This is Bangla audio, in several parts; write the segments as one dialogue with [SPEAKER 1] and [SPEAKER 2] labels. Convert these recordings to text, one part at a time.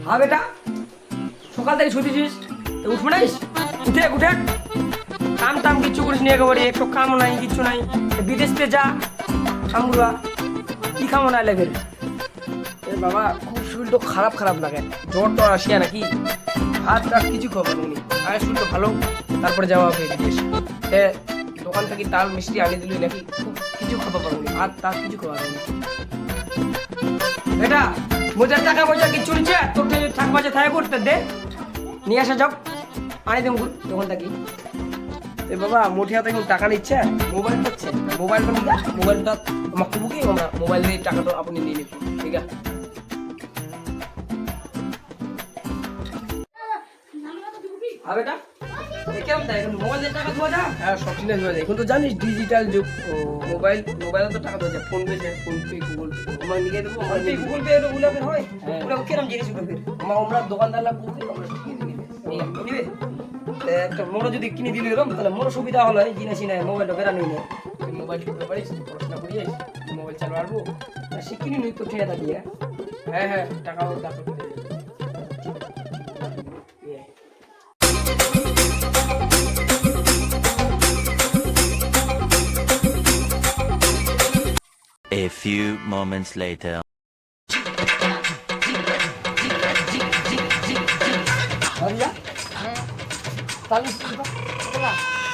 [SPEAKER 1] হ্যাঁ বেটা, সকাল থেকে শুতেছিস, উঠবে না? উঠে উঠে কাম টাম কিচ্ছু করিস নি, একেবারে একটু কামও নাই, কিচ্ছু নাই। বিদেশ থেকে যা কামগুলা কি খামো না লেগে বাবা, খুব শরীরটা খারাপ খারাপ লাগে, জ্বর টর আসিয়া নাকি, হাত টাত কিছু খবর নেই। আগে শরীরটা ভালো, তারপরে যাওয়া হবে বিদেশ। দোকান থেকে তাল মিষ্টি আনি দিলি নাকি, খুব কিছু খাবার পারবো, হাত টাত কিছু খাবার নেই। এটা বোঝার টাকা পয়সা কিচ্ছু নিচ্ছে, তোর থাক বাজে থাকা করতে দে, নিয়ে আসা যাও, আনি দেব দোকান থেকে। বাবা মোটে হাতে এখন টাকা নিচ্ছে, মোবাইল পাচ্ছে, মোবাইলটা নিয়ে মোবাইলটা আমাকে বুকি, আমরা মোবাইল দিয়ে টাকাটা আপনি নিয়ে নিব, ঠিক আছে? বেটা কেমন তাই এখন মোবাইল দিয়ে টাকা দেওয়া যায়? হ্যাঁ, সব চিনে দেওয়া যায়। এখন তো জানিস ডিজিটাল যুগ, মোবাইলে তো টাকা দেওয়া যায়, ফোন পে, গুগল পে, আমরা নিয়ে দেবো। গুগল পে ওগুলো হয়, ওগুলো কিরম জিনিস ওগুলো আমরা দোকানদাররা বুঝতে আমরা নিবে একটা মোড়ো যদি কিনে দিলে এরকম, তাহলে মোড়ো সুবিধা হলো, জিনিস নাই, মোবাইলটা বেড়ানো নেই, মোবাইল টিপতে পারিস, পড়াশোনা করিস, মোবাইল চালু পারবো, শিখিনি নি তো ঠিকা থাকি। হ্যাঁ হ্যাঁ, টাকাও তারপর
[SPEAKER 2] A few moments later.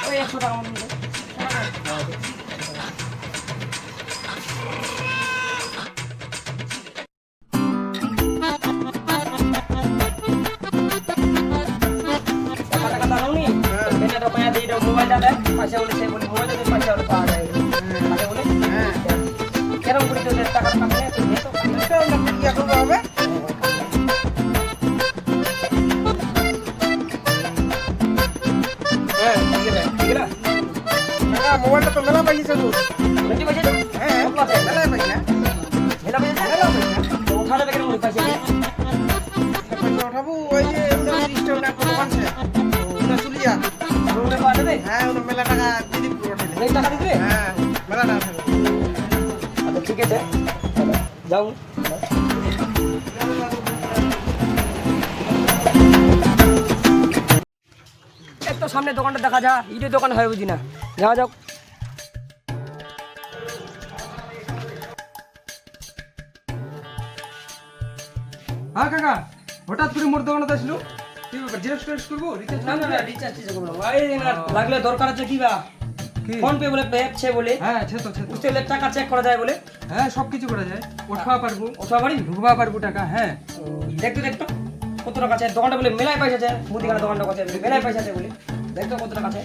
[SPEAKER 1] ওই 100 টাকা মতো মোবাইলটা দেয়, পয়সা বলে সে বলে মোবাইলটা দিয়ে পয়সা বলে পাওয়া যায়, বলে কেরম করে তোদের টাকা কামিয়ে ইয়া করবো হবে। মোবাইলটা তো মেলা পাইছে তো, বেশি পাইছে তো? হ্যাঁ, মেলা পাইছে, মেলা পাইছে, মেলা পাইছে। তো উঠাতে কেন মনে পাইছে? পয়সা উঠাবো ওই যে রেজিস্টার না কোনো আছে, ওটা চলিয়া ওটা পাওয়া যাবে। হ্যাঁ, ওটা মেলা টাকা দিদি উঠাইলে, এই টাকা দিবে। হ্যাঁ, মেলা টাকা থাকবে। আচ্ছা ঠিক আছে, যাও। তো সামনে দোকানটা দেখা যা, ইটের দোকান হয় বুঝি না, যাওয়া যাও।
[SPEAKER 3] হ্যাঁ কাকা, হঠাৎ করে মোর দোকানে আসলো, কি ব্যাপার? জেরক্স করবো?
[SPEAKER 1] না না না, রিচার্জ করবো না, লাগলে দরকার আছে কি বা, ফোন পে বলে পেছে বলে।
[SPEAKER 3] হ্যাঁ, আছে তো,
[SPEAKER 1] বুঝতে গেলে টাকা চেক করা যায় বলে।
[SPEAKER 3] হ্যাঁ, সব কিছু করা যায়, ওঠা পারবো,
[SPEAKER 1] ওঠা পারি,
[SPEAKER 3] ঢুকবা পারবো টাকা। হ্যাঁ,
[SPEAKER 1] দেখতো দেখতো কত টাকা আছে দোকানটা বলে, মেলায় পয়সা আছে, মুদিখানা দোকানটা আছে মেলায় পয়সা আছে বলে, দেখতো কত টাকা আছে।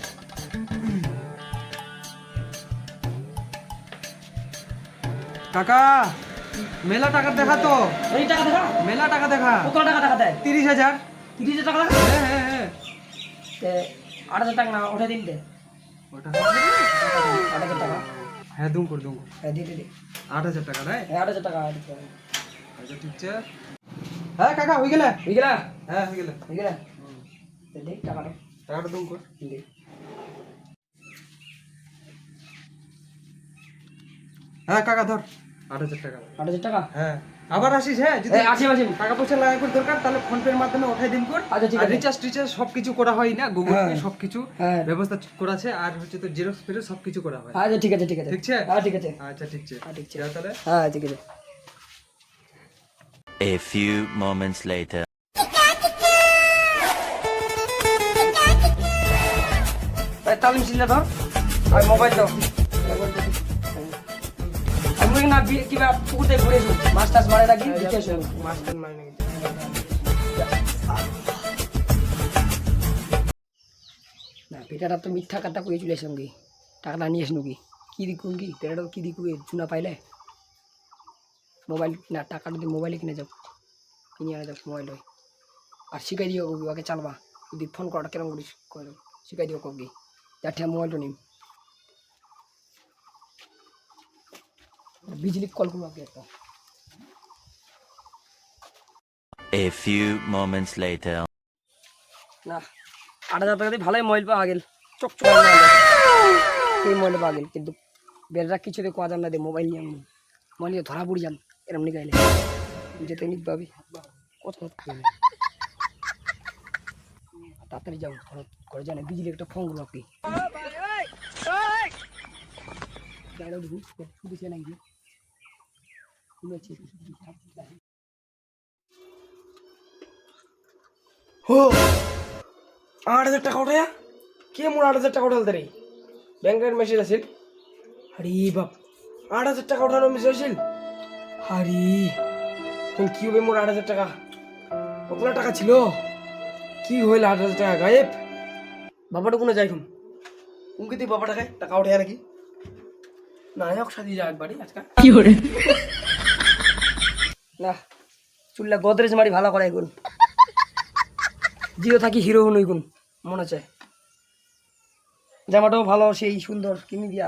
[SPEAKER 3] কাকা মেলা টাকা দেখা তো,
[SPEAKER 1] এই টাকা দেখা,
[SPEAKER 3] মেলা টাকা দেখা।
[SPEAKER 1] কত টাকা দেখা দেয়?
[SPEAKER 3] 30,000।
[SPEAKER 1] 30,000 টাকা দেখা।
[SPEAKER 3] হ্যাঁ হ্যাঁ হ্যাঁ,
[SPEAKER 1] 8,000 টাকা না ওঠে দিন দে,
[SPEAKER 3] ওটা
[SPEAKER 1] 8,000 টাকা।
[SPEAKER 3] হ্যাঁ, দুম কর।
[SPEAKER 1] হ্যাঁ দিয়ে দে,
[SPEAKER 3] 8,000 টাকা নাই?
[SPEAKER 1] 8,000 টাকা দিতে হবে।
[SPEAKER 3] আচ্ছা ঠিক আছে। হ্যাঁ কাকা, হয়ে গেলে?
[SPEAKER 1] হয়ে গেলা?
[SPEAKER 3] হ্যাঁ, হয়ে গেলে।
[SPEAKER 1] হয়ে গেলা, দেখ টাকাটা,
[SPEAKER 3] টাকাটা দুম কর।
[SPEAKER 1] দে।
[SPEAKER 3] হ্যাঁ কাকা, ধর 8,000 টাকা।
[SPEAKER 1] 8,000 টাকা।
[SPEAKER 3] হ্যাঁ, আবার আসিস। হ্যাঁ, যদি
[SPEAKER 1] আসি।
[SPEAKER 3] টাকা পয়সা লাগা করে দরকার, তাহলে ফোন পের মাধ্যমে ওঠাই দিন কর।
[SPEAKER 1] আচ্ছা ঠিক আছে।
[SPEAKER 3] রিচার্জ সবকিছু করা হয় না, গুগল পে সবকিছু
[SPEAKER 1] হ্যাঁ
[SPEAKER 3] ব্যবস্থা করা আছে, আর হচ্ছে তো জেরক্স ফেরক্স সবকিছু করা হয়।
[SPEAKER 1] আচ্ছা ঠিক আছে, ঠিক আছে,
[SPEAKER 3] ঠিক আছে?
[SPEAKER 1] হ্যাঁ ঠিক আছে,
[SPEAKER 3] আচ্ছা ঠিক আছে,
[SPEAKER 1] হ্যাঁ ঠিক আছে,
[SPEAKER 3] যাও তাহলে।
[SPEAKER 1] হ্যাঁ ঠিক আছে।
[SPEAKER 2] A few moments later.
[SPEAKER 1] তাল মিছিল ধর আর মোবাইল দাও, আমি না কিবা পুকুরতে ঘুরে এসো, মাছ টাছ মারে রাখি, দেখে এসো। মাছ টাছ মারে নাকি না, পেটাটা তো মিথ্যা কথা কয়ে চলে এসে কি টাকাটা নিয়ে এসো কি দিকুন, কি পেটাটা কি দিকুবে চুনা পাইলে মোবাইল না, টাকা যদি মোবাইলে কিনে যাও, কিনে আনা যাও মোবাইল হয়, আর শিখাই দিও ওকে চালবা, যদি ফোন করাটা কেরম করিস করে শিখাই দিও কবি, যার মোবাইলটা নিম বিজলি কল করবো আগে একটা।
[SPEAKER 2] A few moments later.
[SPEAKER 1] না 8,000 টাকা দিয়ে ভালোই মোবাইল পাওয়া গেল, চকচক সেই মোবাইল পাওয়া গেল, কিন্তু বেড়া কিছুতে কোয়া যান না দে মোবাইল নিয়ে মোবাইল নিয়ে ধরা পড়ি যান এরম নিয়ে গাইলে যেতে নিক পাবি কত তাড়াতাড়ি যাও ঘরে জানে বিজলি একটা ফোন করবো আপনি শুধু নাকি हो 8,000 টাকা উঠায়া কে মোর 8,000 টাকা উঠাল রে ব্যাংকের মেসেজ আছিল আরে বাপ 8,000 টাকা উঠানোর মেসেজ আছিল আরে কোন কি হবে মোর 8,000 টাকা কতলা টাকা ছিল কি হইল 8,000 টাকা গায়েব বাবাটা কোনে যাই কুমকিতে বাবা টাকা উঠায় নাকি নায়ক সাজি যা একবারে আজকে কি হরে না চুল্লা গোদরেজ মারি ভালো করে এখন জিও থাকি হিরো হই গুণ মনে চায় জামাটাও ভালো সেই সুন্দর কিনে দিয়া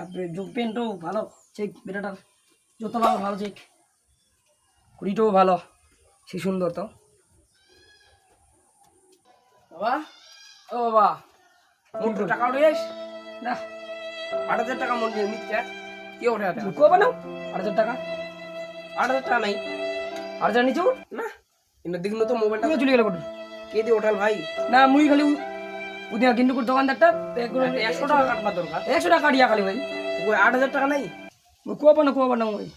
[SPEAKER 1] প্যান্টও ভালো চেক বেটাটার জুতোটাও ভালো চেক কুড়িটাও ভালো সেই সুন্দর তো বাবা ও বাবা মোট টাকা উঠেস না 8,000 টাকা মন দিয়ে নিচ্ছে কি ওঠে কো বানাও 8,000 টাকা 8,000 টাকা নাই 8,000 নিচে উঠ না কিন্তু দেখলো তো মোবাইলটা চলে গেল কোটি কে দিয়ে ওঠাল ভাই না মুই খালি উদিয়া কিন্তু দোকানদারটা 100 টাকা কাটবা দরকার 100 টাকা কাটিয়া খালি ভাই ওই 8,000 টাকা নাই মুই কো বানাও ওই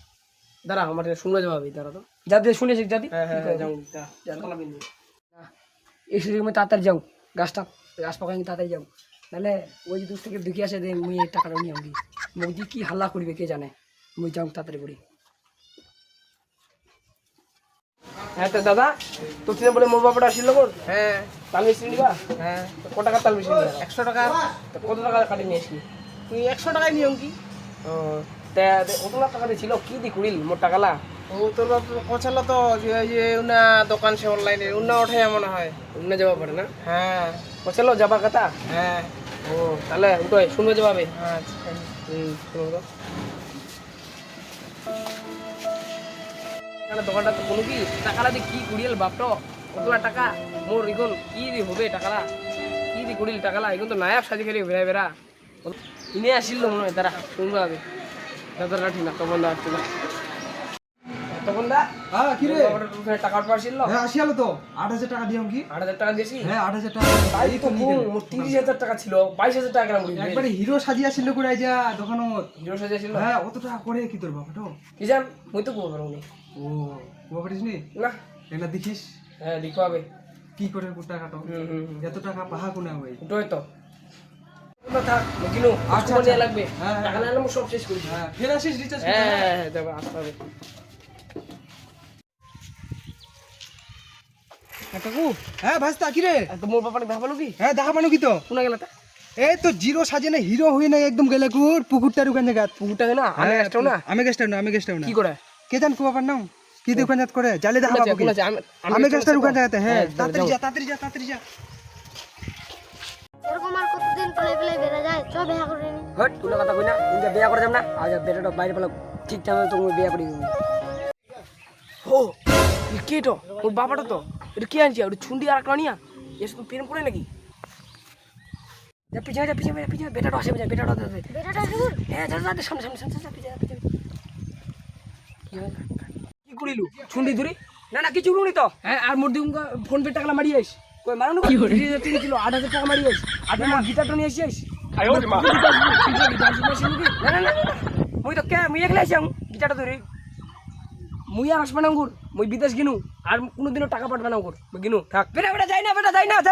[SPEAKER 1] দাঁড়া আমার শুনবে যাবে দাঁড়া তো যাতে শুনেছি যাতে হ্যাঁ যাও যা তোলা বিন না এই সময় তাড়াতাড়ি যাও গাছ পাকাই তাড়াতাড়ি যাও নাহলে ওই যে দূর থেকে দেখে আসে যে মুই এই টাকাটা নিয়ে আমি মুই কি হাল্লা করবে কে জানে মুই যাও তাড়াতাড়ি করি হ্যাঁ তো দাদা তো তুমি বলে মোর বাবাটা আসছিল কোন হ্যাঁ তাল মিষ্টি নিবা হ্যাঁ কত টাকা তাল মিষ্টি নিবা 100 টাকা তো কত টাকা কাটি নিয়ে আসলি তুই 100 টাকায় নিয়ম কি ও তে কত টাকা ছিল কি দি কুড়িল মোর টাকালা ও তোর বাপ পছন্দ তো যে উনা দোকান সে অনলাইনে উনা ওঠে মনে হয় উনা যাওয়া পারে না হ্যাঁ পছন্দ যাবা কথা হ্যাঁ ও তাহলে উঠোই শুনবে যাবে আচ্ছা শুনবো দোকানটা তো কোনো কি টাকাটা দিয়ে কি কুড়িল বাপটো কতলা টাকা মোর এখন কি দি হবে টাকালা কি দি কুড়িল টাকালা এখন তো নায়ক সাজি খেলি বেড়া ইনে আসিল মনে হয় তারা শুনবো হবে দাদারা ঠিক না তখন দা তখন দা
[SPEAKER 3] হ্যাঁ কি রে
[SPEAKER 1] টাকা পারছিল
[SPEAKER 3] হ্যাঁ আসিয়ালো তো 8,000 টাকা দিয়াম কি
[SPEAKER 1] 8,000 টাকা দিয়েছি
[SPEAKER 3] হ্যাঁ 8,000 টাকা
[SPEAKER 1] তাই তো মোর 30,000 টাকা ছিল 22,000 টাকা কেন
[SPEAKER 3] একবারে হিরো সাজিয়া ছিল করে যা দোকানত
[SPEAKER 1] হিরো সাজিয়েছিল
[SPEAKER 3] হ্যাঁ অত টাকা করে কি তোর বাবাটো
[SPEAKER 1] কি জান মুই তো করবো নি
[SPEAKER 3] ও কুয়া পারিস নি
[SPEAKER 1] না
[SPEAKER 3] এটা দেখিস
[SPEAKER 1] হ্যাঁ দেখো হবে
[SPEAKER 3] কি করে টাকাটো এত টাকা পাহা কোনা ভাই
[SPEAKER 1] ওটাই তো কথা কিনো
[SPEAKER 3] আচ্ছা
[SPEAKER 1] আচ্ছা লাগবে
[SPEAKER 3] হ্যাঁ,
[SPEAKER 1] টাকা না হলে সব শেষ করি
[SPEAKER 3] হ্যাঁ ফের আসিস রিচার্জ
[SPEAKER 1] হ্যাঁ যাবে আসতে হবে কাকু
[SPEAKER 3] হ্যাঁ ভাস্তা কি রে
[SPEAKER 1] তো মোর বাপারে দেখা পালো কি
[SPEAKER 3] হ্যাঁ দেখা পানো কি তো
[SPEAKER 1] কোনা গেল তা
[SPEAKER 3] এই তো জিরো সাজে না হিরো হই না একদম গেলে কুর পুকুরটার ওখানে জায়গা
[SPEAKER 1] পুকুরটা না আমি আসটাও না
[SPEAKER 3] আমি গেস্টাও না
[SPEAKER 1] কি করে
[SPEAKER 3] কে জান কো বাবার নাম কি দোকান জাত করে জালে দেখা পাবো কি আমি গেস্টার ওখানে জায়গাতে হ্যাঁ তাড়াতাড়ি যা
[SPEAKER 4] এরকম আর কতদিন প্লে বেড়ে যায় চ বিয়া করে নি
[SPEAKER 1] হট তুই কথা কই না ইনকা বিয়া করে যাব না আজ বেটাটা বাইরে পেলো ঠিক টাইমে তো মুই বিয়া করি ও কি তো ওর বাবাটা তো এটা কি আনছি ওর ছুন্ডি আর কানিয়া এসে তো প্রেম করে নাকি যা পিছে বেটাটা আসে বেটাটা
[SPEAKER 4] বেটাটা শুন
[SPEAKER 1] হ্যাঁ যা সামনে পিছে কি করিলু ছুন্ডি ধরি না কিছু উড়ুনি তো হ্যাঁ আর মোর দিউঙ্গা ফোন পে টাকা মারি আইস কই মারানো কি হরে 3 কিলো 8,000 টাকা মারি আইস আর মোর গিটারটা নিয়ে আইস আয়ো মা না মুই তো কে মুই একলা আইছাম গিটারটা ধরি মুই আর আসবে না গুর মুই বিদেশ গিনু আর কোনোদিনও টাকা পাঠবে না গুর মুই গিনু থাক বেটা যাই না বেটা যাই না